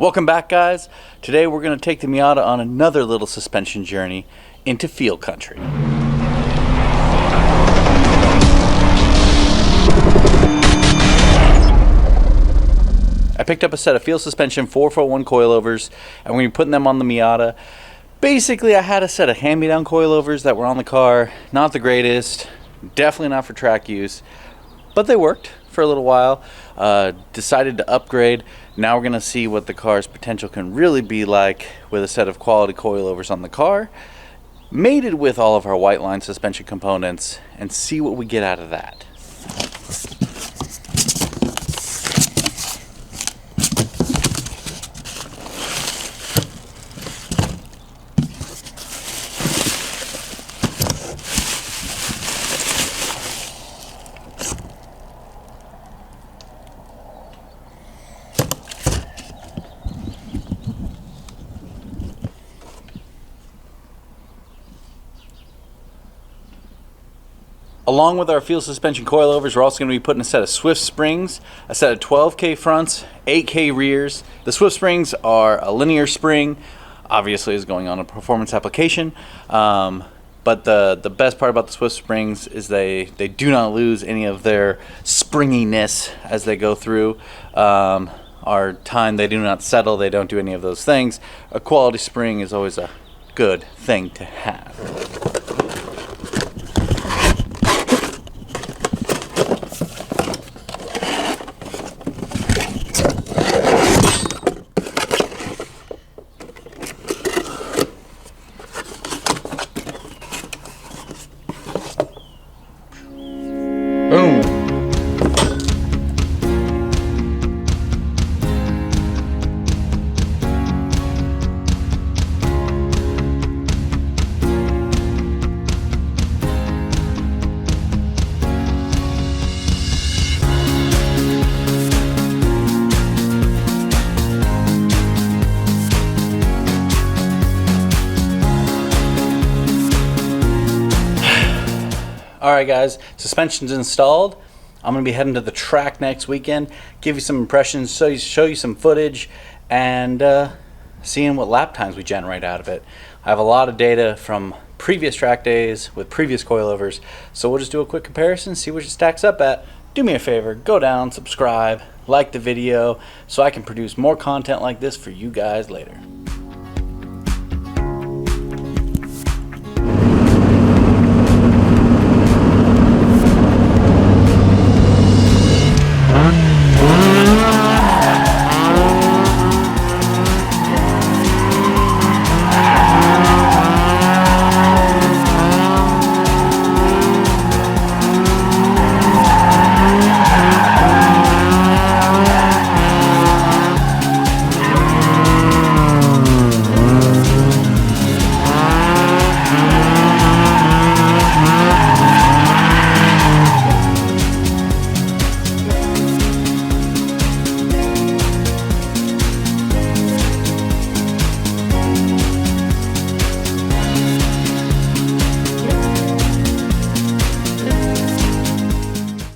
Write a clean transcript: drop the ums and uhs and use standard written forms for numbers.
Welcome back, guys. Today we're going to take the Miata on another little suspension journey into Feal country. I picked up a set of Feal Suspension 441 coilovers and we're going to be putting them on the Miata. Basically, I had a set of hand-me-down coilovers that were on the car. Not the greatest, definitely not for track use, but they worked for a little while. Decided to upgrade. Now we're going to see what the car's potential can really be like with a set of quality coilovers on the car, mated with all of our Whiteline suspension components, and see what we get out of that. Along with our Feal Suspension coilovers, we're also going to be putting a set of Swift springs, a set of 12K fronts, 8K rears. The Swift springs are a linear spring, obviously is going on a performance application, but the best part about the Swift springs is they do not lose any of their springiness as they go through our time. They do not settle, they don't do any of those things. A quality spring is always a good thing to have. Boom. Alright guys, suspension's installed. I'm going to be heading to the track next weekend, give you some impressions, show you some footage, and seeing what lap times we generate out of it. I have a lot of data from previous track days with previous coilovers, so we'll just do a quick comparison, see what it stacks up at. Do me a favor, go down, subscribe, like the video, so I can produce more content like this for you guys later.